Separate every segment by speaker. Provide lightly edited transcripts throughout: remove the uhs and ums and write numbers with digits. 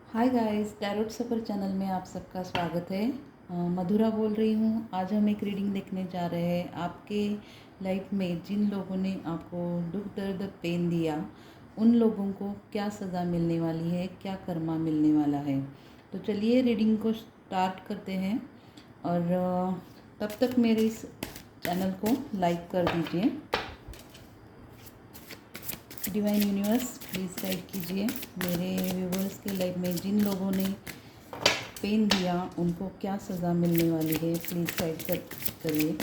Speaker 1: Hi guys, tarot सफ़र channel में आप सबका स्वागत है। मधुरा बोल रही हूँ। आज हम एक रीडिंग देखने जा रहे हैं। आपके लाइफ में जिन लोगों ने आपको दुख दर्द पेन दिया, उन लोगों को क्या सज़ा मिलने वाली है, क्या कर्मा मिलने वाला है। तो चलिए रीडिंग को स्टार्ट करते हैं। और तब तक मेरे इस चैनल को लाइक कर दीजिए। डिवाइन यूनिवर्स प्लीज़ गाइड कीजिए मेरे व्यूवर्स के लाइफ में जिन लोगों ने पेन दिया, उनको क्या सज़ा मिलने वाली है। प्लीज़ गाइड करिए।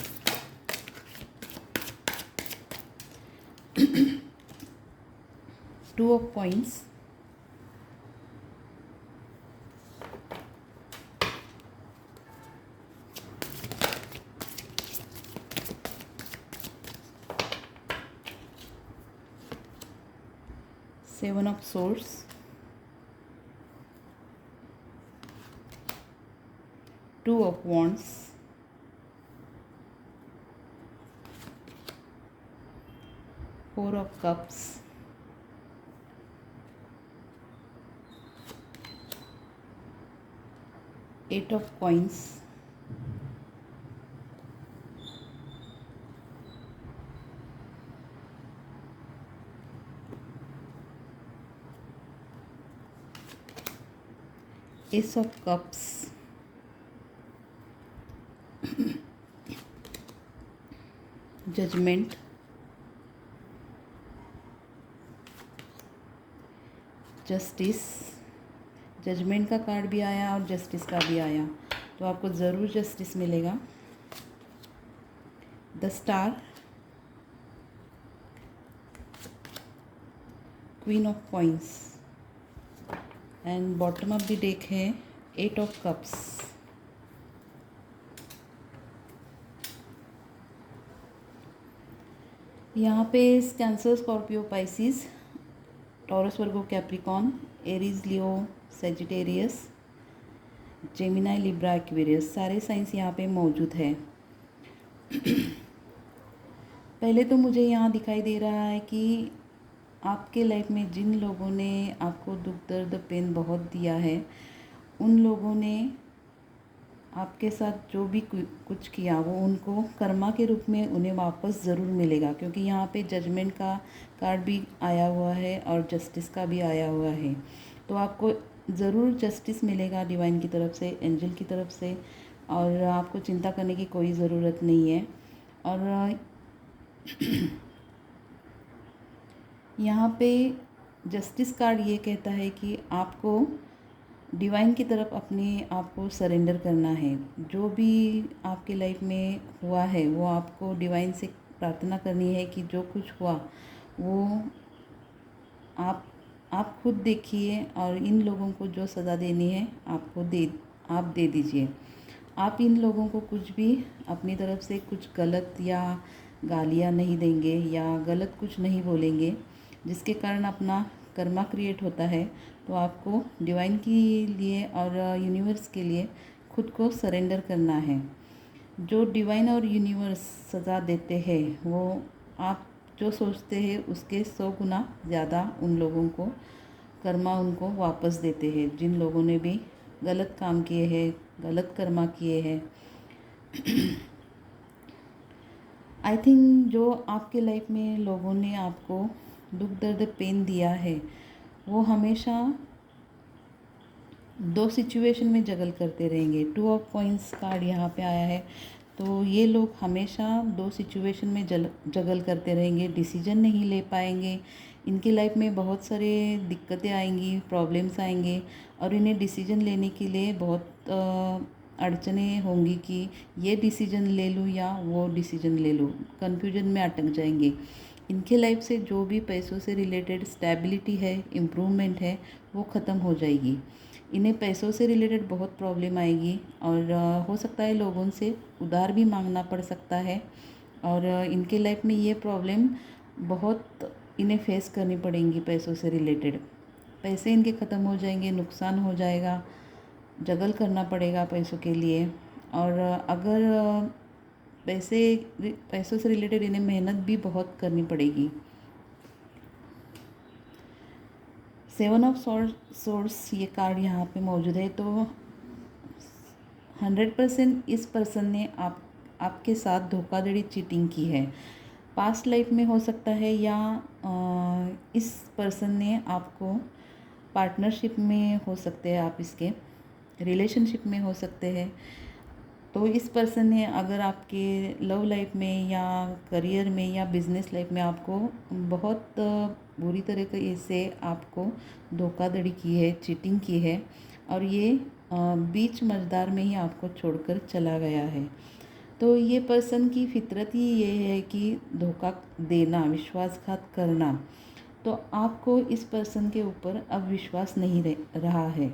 Speaker 1: Two of coins, seven of swords, two of wands, four of cups, eight of coins, ace of cups, judgement, justice. Judgement का कार्ड भी आया और जस्टिस का भी आया, तो आपको ज़रूर जस्टिस मिलेगा। The star, queen of coins and bottom of the deck है एट ऑफ कप्स। यहाँ पे कैंसर, स्कॉर्पियो, पाइसिस, टॉरस, वर्गो, कैप्रिकॉन, एरीज, लियो, सेजिटेरियस, जेमिनाई, लिब्रा, एक्वेरियस, सारे साइंस यहाँ पे मौजूद है। पहले तो मुझे यहाँ दिखाई दे रहा है कि आपके लाइफ में जिन लोगों ने आपको दुख दर्द पेन बहुत दिया है, उन लोगों ने आपके साथ जो भी कुछ किया, वो उनको कर्मा के रूप में उन्हें वापस ज़रूर मिलेगा। क्योंकि यहाँ पे जजमेंट का कार्ड भी आया हुआ है और जस्टिस का भी आया हुआ है, तो आपको ज़रूर जस्टिस मिलेगा डिवाइन की तरफ से, एंजल की तरफ से। और आपको चिंता करने की कोई ज़रूरत नहीं है। और यहाँ पे जस्टिस कार्ड ये कहता है कि आपको डिवाइन की तरफ अपने आप को सरेंडर करना है। जो भी आपके लाइफ में हुआ है, वो आपको डिवाइन से प्रार्थना करनी है कि जो कुछ हुआ वो आप आप खुद देखिए, और इन लोगों को जो सज़ा देनी है आप दे दीजिए। आप इन लोगों को कुछ भी अपनी तरफ से कुछ गलत या गालियाँ नहीं देंगे या गलत कुछ नहीं बोलेंगे, जिसके कारण अपना कर्मा क्रिएट होता है। तो आपको डिवाइन के लिए और यूनिवर्स के लिए खुद को सरेंडर करना है। जो डिवाइन और यूनिवर्स सज़ा देते हैं, वो आप जो सोचते हैं उसके 100 गुना ज़्यादा उन लोगों को कर्मा उनको वापस देते हैं, जिन लोगों ने भी गलत काम किए हैं, गलत कर्मा किए हैं। आई थिंक जो आपके लाइफ में लोगों ने आपको दुख दर्द पेन दिया है, वो हमेशा दो सिचुएशन में जगल करते रहेंगे। टू ऑफ कॉइंस कार्ड यहाँ पे आया है, तो ये लोग हमेशा दो सिचुएशन में जगल करते रहेंगे, डिसीजन नहीं ले पाएंगे। इनकी लाइफ में बहुत सारे दिक्कतें आएंगी, प्रॉब्लम्स आएंगे, और इन्हें डिसीजन लेने के लिए बहुत अड़चने होंगी कि ये डिसीजन ले लूँ या वो डिसीजन ले लूँ। कन्फ्यूजन में अटक जाएंगे। इनके लाइफ से जो भी पैसों से रिलेटेड स्टेबिलिटी है, इम्प्रूवमेंट है, वो ख़त्म हो जाएगी। इन्हें पैसों से रिलेटेड बहुत प्रॉब्लम आएगी, और हो सकता है लोगों से उधार भी मांगना पड़ सकता है। और इनके लाइफ में ये प्रॉब्लम बहुत इन्हें फेस करनी पड़ेंगी। पैसों से रिलेटेड पैसे इनके ख़त्म हो जाएंगे, नुकसान हो जाएगा, जगल करना पड़ेगा पैसों के लिए। और अगर पैसों से रिलेटेड इन्हें मेहनत भी बहुत करनी पड़ेगी। 7 ऑफ सोर्स ये कार्ड यहाँ पे मौजूद है। तो 100% इस पर्सन ने आपके साथ धोखाधड़ी चीटिंग की है। पास्ट लाइफ में हो सकता है, या इस पर्सन ने आपको पार्टनरशिप में हो सकते हैं, आप इसके रिलेशनशिप में हो सकते हैं। तो इस पर्सन ने अगर आपके लव लाइफ में या करियर में या बिजनेस लाइफ में आपको बहुत बुरी तरीके से आपको धोखाधड़ी की है, चीटिंग की है, और ये बीच मझधार में ही आपको छोड़कर चला गया है। तो ये पर्सन की फितरत ही ये है कि धोखा देना, विश्वासघात करना। तो आपको इस पर्सन के ऊपर अब विश्वास नहीं रहा है।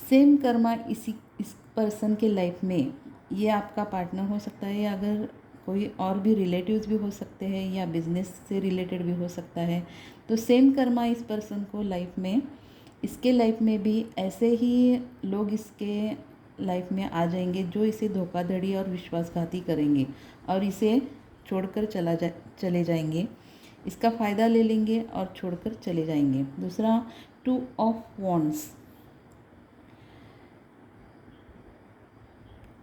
Speaker 1: सेम कर्मा इस पर्सन के लाइफ में, ये आपका पार्टनर हो सकता है, या अगर कोई और भी रिलेटिव्स भी हो सकते हैं, या बिजनेस से रिलेटेड भी हो सकता है। तो सेम कर्मा इस पर्सन को लाइफ में, इसके लाइफ में भी ऐसे ही लोग इसके लाइफ में आ जाएंगे जो इसे धोखाधड़ी और विश्वासघाती करेंगे और इसे छोड़कर चले जाएंगे। इसका फ़ायदा ले लेंगे और छोड़कर चले जाएंगे। दूसरा, 2 ऑफ वॉन्ड्स।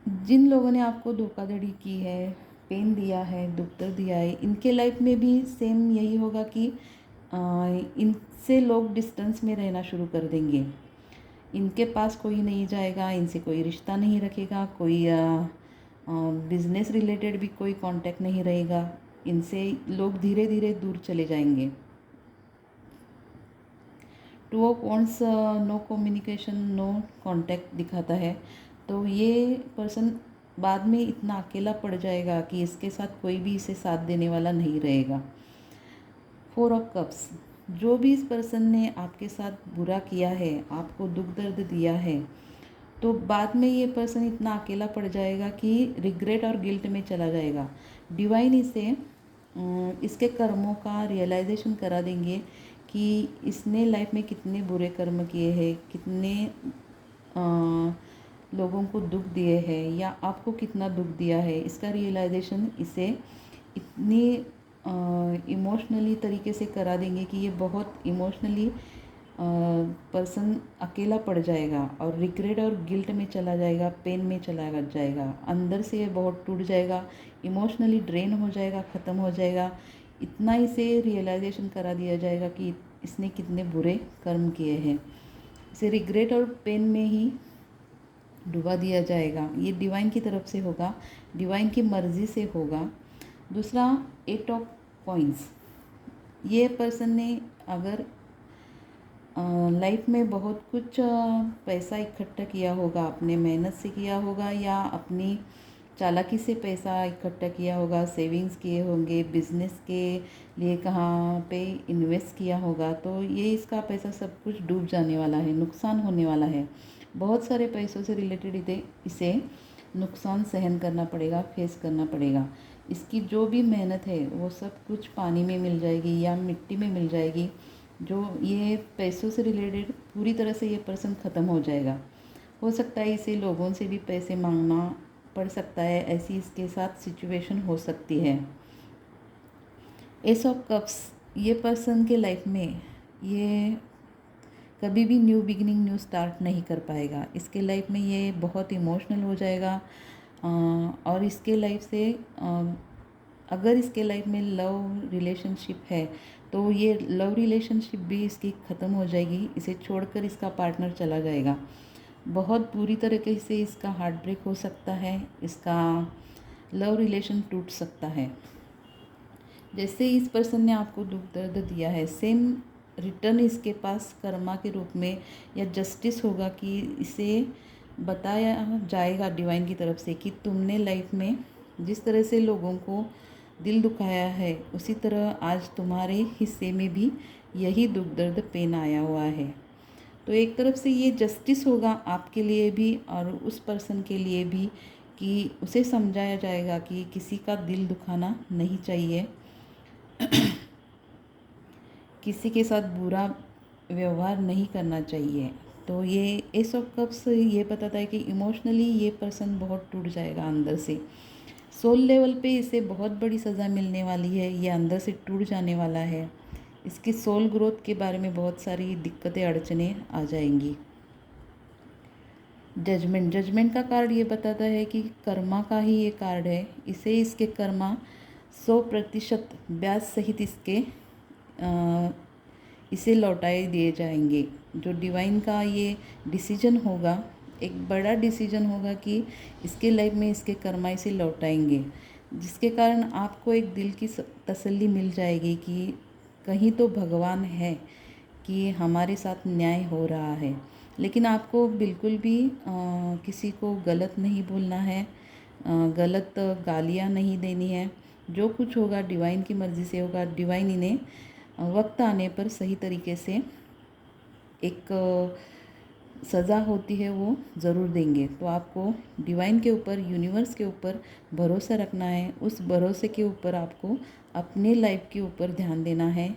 Speaker 1: जिन लोगों ने आपको धोखाधड़ी की है, पेन दिया है, दुख दर्द दिया है, इनके लाइफ में भी सेम यही होगा कि इनसे लोग डिस्टेंस में रहना शुरू कर देंगे। इनके पास कोई नहीं जाएगा, इनसे कोई रिश्ता नहीं रखेगा, कोई बिजनेस रिलेटेड भी कोई कांटेक्ट नहीं रहेगा। इनसे लोग धीरे धीरे दूर चले जाएंगे। 2 of wands, no communication, no contact दिखाता है। तो ये पर्सन बाद में इतना अकेला पड़ जाएगा कि इसके साथ कोई भी इसे साथ देने वाला नहीं रहेगा। 4 ऑफ कप्स, जो भी इस पर्सन ने आपके साथ बुरा किया है, आपको दुख दर्द दिया है, तो बाद में ये पर्सन इतना अकेला पड़ जाएगा कि रिग्रेट और गिल्ट में चला जाएगा। डिवाइन इसे इसके कर्मों का रियलाइजेशन करा देंगे कि इसने लाइफ में कितने बुरे कर्म किए हैं, कितने लोगों को दुख दिए हैं, या आपको कितना दुख दिया है। इसका रियलाइजेशन इसे इतनी इमोशनली तरीके से करा देंगे कि ये बहुत इमोशनली पर्सन अकेला पड़ जाएगा और रिग्रेट और गिल्ट में चला जाएगा, पेन में चला जाएगा, अंदर से ये बहुत टूट जाएगा, इमोशनली ड्रेन हो जाएगा, ख़त्म हो जाएगा। इतना इसे रियलाइजेशन करा दिया जाएगा कि इसने कितने बुरे कर्म किए हैं। इसे रिग्रेट और पेन में ही डुबा दिया जाएगा। ये डिवाइन की तरफ से होगा, डिवाइन की मर्ज़ी से होगा। दूसरा, 8 ऑफ कॉइंस। ये पर्सन ने अगर लाइफ में बहुत कुछ पैसा इकट्ठा किया होगा, अपने मेहनत से किया होगा, या अपनी चालाकी से पैसा इकट्ठा किया होगा, सेविंग्स किए होंगे, बिजनेस के लिए कहाँ पे इन्वेस्ट किया होगा, तो ये इसका पैसा सब कुछ डूब जाने वाला है, नुकसान होने वाला है। बहुत सारे पैसों से रिलेटेड इसे नुकसान सहन करना पड़ेगा, फेस करना पड़ेगा। इसकी जो भी मेहनत है वो सब कुछ पानी में मिल जाएगी या मिट्टी में मिल जाएगी। जो ये पैसों से रिलेटेड पूरी तरह से ये पर्सन ख़त्म हो जाएगा। हो सकता है इसे लोगों से भी पैसे मांगना पड़ सकता है, ऐसी इसके साथ सिचुएशन हो सकती है। एस ऑफ कप्स, ये पर्सन के लाइफ में ये कभी भी न्यू बिगिनिंग, न्यू स्टार्ट नहीं कर पाएगा। इसके लाइफ में ये बहुत इमोशनल हो जाएगा और इसके लाइफ से अगर इसके लाइफ में लव रिलेशनशिप है तो ये लव रिलेशनशिप भी इसकी ख़त्म हो जाएगी, इसे छोड़कर इसका पार्टनर चला जाएगा। बहुत बुरी तरीके से इसका हार्ट ब्रेक हो सकता है, इसका लव रिलेशन टूट सकता है। जैसे इस पर्सन ने आपको दुख दर्द दिया है, सेम रिटर्न इसके पास कर्मा के रूप में या जस्टिस होगा कि इसे बताया जाएगा डिवाइन की तरफ से कि तुमने लाइफ में जिस तरह से लोगों को दिल दुखाया है, उसी तरह आज तुम्हारे हिस्से में भी यही दुख दर्द पेन आया हुआ है। तो एक तरफ से ये जस्टिस होगा आपके लिए भी और उस पर्सन के लिए भी कि उसे समझाया जाएगा कि किसी का दिल दुखाना नहीं चाहिए, किसी के साथ बुरा व्यवहार नहीं करना चाहिए। तो ये एस ऑफ कप्स ये बताता है कि इमोशनली ये पर्सन बहुत टूट जाएगा अंदर से। सोल लेवल पे इसे बहुत बड़ी सज़ा मिलने वाली है, ये अंदर से टूट जाने वाला है। इसकी सोल ग्रोथ के बारे में बहुत सारी दिक्कतें अड़चनें आ जाएंगी। जजमेंट का कार्ड ये बताता है कि कर्मा का ही ये कार्ड है। इसे इसके कर्मा 100% ब्याज सहित इसे लौटाए दिए जाएंगे। जो डिवाइन का ये डिसीजन होगा, एक बड़ा डिसीजन होगा कि इसके लाइफ में इसके कर्मा इसे लौटाएंगे, जिसके कारण आपको एक दिल की तसल्ली मिल जाएगी कि कहीं तो भगवान है कि हमारे साथ न्याय हो रहा है। लेकिन आपको बिल्कुल भी किसी को गलत नहीं बोलना है, गलत गालियाँ नहीं देनी है। जो कुछ होगा डिवाइन की मर्ज़ी से होगा। डिवाइन इन्हें वक्त आने पर सही तरीके से एक सज़ा होती है वो ज़रूर देंगे। तो आपको डिवाइन के ऊपर, यूनिवर्स के ऊपर भरोसा रखना है। उस भरोसे के ऊपर आपको अपने लाइफ के ऊपर ध्यान देना है,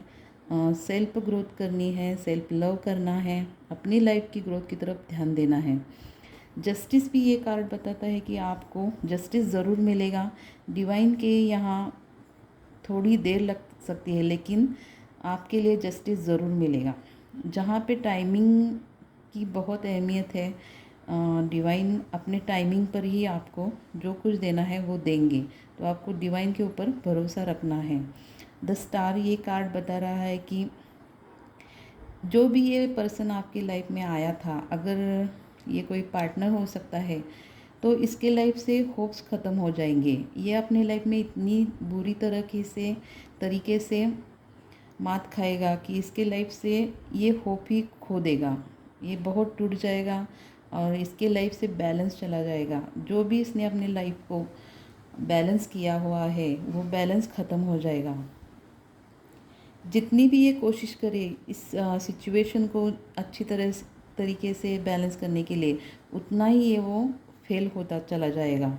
Speaker 1: सेल्फ ग्रोथ करनी है, सेल्फ लव करना है, अपनी लाइफ की ग्रोथ की तरफ ध्यान देना है। जस्टिस भी ये कार्ड बताता है कि आपको जस्टिस ज़रूर मिलेगा। डिवाइन के यहाँ थोड़ी देर लग सकती है, लेकिन आपके लिए जस्टिस ज़रूर मिलेगा। जहाँ पे टाइमिंग की बहुत अहमियत है, डिवाइन अपने टाइमिंग पर ही आपको जो कुछ देना है वो देंगे। तो आपको डिवाइन के ऊपर भरोसा रखना है। द स्टार ये कार्ड बता रहा है कि जो भी ये पर्सन आपकी लाइफ में आया था, अगर ये कोई पार्टनर हो सकता है, तो इसके लाइफ से होप्स ख़त्म हो जाएंगे। ये अपने लाइफ में इतनी बुरी तरीके से मात खाएगा कि इसके लाइफ से ये होप ही खो देगा, ये बहुत टूट जाएगा और इसके लाइफ से बैलेंस चला जाएगा। जो भी इसने अपने लाइफ को बैलेंस किया हुआ है वो बैलेंस ख़त्म हो जाएगा। जितनी भी ये कोशिश करे इस सिचुएशन को अच्छी तरीके से बैलेंस करने के लिए, उतना ही ये वो फेल होता चला जाएगा।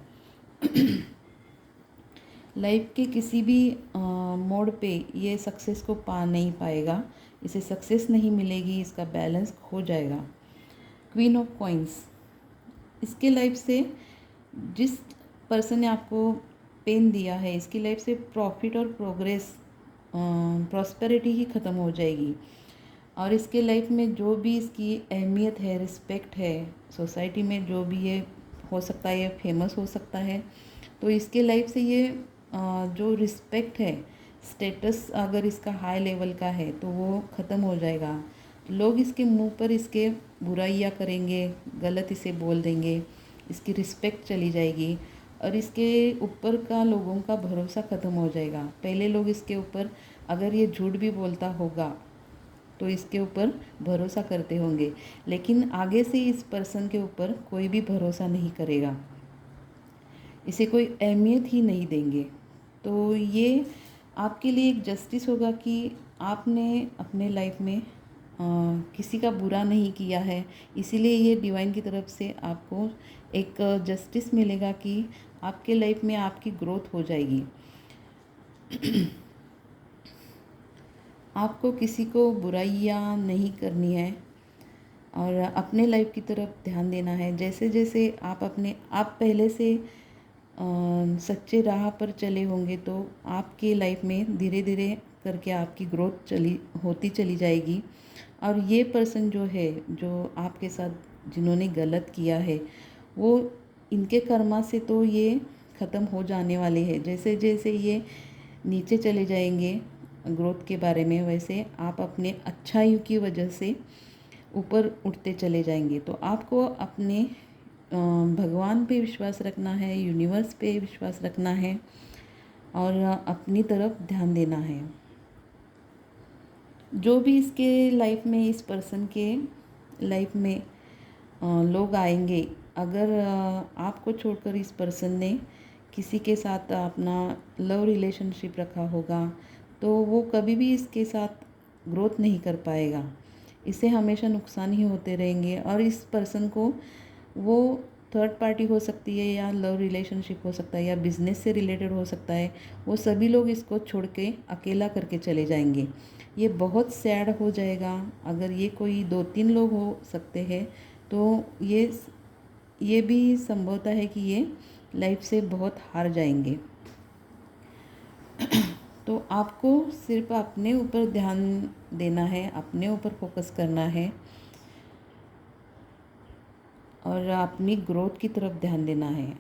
Speaker 1: लाइफ के किसी भी मोड़ पे ये सक्सेस को पा नहीं पाएगा, इसे सक्सेस नहीं मिलेगी, इसका बैलेंस खो जाएगा। क्वीन ऑफ कॉइन्स, इसके लाइफ से जिस पर्सन ने आपको पेन दिया है, इसकी लाइफ से प्रॉफिट और प्रोग्रेस, प्रॉस्पेरिटी ही ख़त्म हो जाएगी। और इसके लाइफ में जो भी इसकी अहमियत है, रिस्पेक्ट है, सोसाइटी में जो भी ये हो सकता है, ये फेमस हो सकता है, तो इसके लाइफ से ये जो रिस्पेक्ट है, स्टेटस अगर इसका हाई लेवल का है तो वो ख़त्म हो जाएगा। लोग इसके मुंह पर इसके बुराइयाँ करेंगे, गलत इसे बोल देंगे, इसकी रिस्पेक्ट चली जाएगी और इसके ऊपर का लोगों का भरोसा ख़त्म हो जाएगा। पहले लोग इसके ऊपर अगर ये झूठ भी बोलता होगा तो इसके ऊपर भरोसा करते होंगे, लेकिन आगे से इस पर्सन के ऊपर कोई भी भरोसा नहीं करेगा, इसे कोई अहमियत ही नहीं देंगे। तो ये आपके लिए एक जस्टिस होगा कि आपने अपने लाइफ में किसी का बुरा नहीं किया है, इसीलिए ये डिवाइन की तरफ से आपको एक जस्टिस मिलेगा कि आपके लाइफ में आपकी ग्रोथ हो जाएगी। आपको किसी को बुराइयाँ नहीं करनी है और अपने लाइफ की तरफ ध्यान देना है। जैसे जैसे आप पहले से सच्चे राह पर चले होंगे तो आपके लाइफ में धीरे धीरे करके आपकी ग्रोथ होती चली जाएगी। और ये पर्सन जो है, जो आपके साथ जिन्होंने गलत किया है, वो इनके कर्मा से तो ये ख़त्म हो जाने वाले हैं। जैसे जैसे ये नीचे चले जाएंगे ग्रोथ के बारे में, वैसे आप अपने अच्छाइयों की वजह से ऊपर उठते चले जाएंगे। तो आपको अपने भगवान पे विश्वास रखना है, यूनिवर्स पे विश्वास रखना है और अपनी तरफ ध्यान देना है। जो भी इसके लाइफ में, इस पर्सन के लाइफ में लोग आएंगे, अगर आपको छोड़कर इस पर्सन ने किसी के साथ अपना लव रिलेशनशिप रखा होगा तो वो कभी भी इसके साथ ग्रोथ नहीं कर पाएगा, इसे हमेशा नुकसान ही होते रहेंगे। और इस पर्सन को, वो थर्ड पार्टी हो सकती है या लव रिलेशनशिप हो सकता है या बिज़नेस से रिलेटेड हो सकता है, वो सभी लोग इसको छोड़ के अकेला करके चले जाएंगे। ये बहुत सैड हो जाएगा। अगर ये कोई 2-3 लोग हो सकते हैं तो ये भी संभवता है कि ये लाइफ से बहुत हार जाएंगे। तो आपको सिर्फ अपने ऊपर ध्यान देना है, अपने ऊपर फोकस करना है और अपनी ग्रोथ की तरफ ध्यान देना है।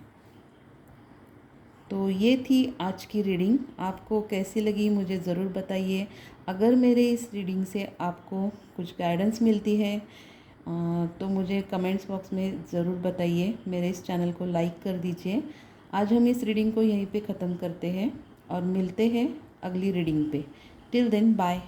Speaker 1: तो ये थी आज की रीडिंग। आपको कैसी लगी मुझे ज़रूर बताइए। अगर मेरे इस रीडिंग से आपको कुछ गाइडेंस मिलती है तो मुझे कमेंट्स बॉक्स में ज़रूर बताइए। मेरे इस चैनल को लाइक कर दीजिए। आज हम इस रीडिंग को यहीं पे ख़त्म करते हैं और मिलते हैं अगली रीडिंग पे। Till then bye.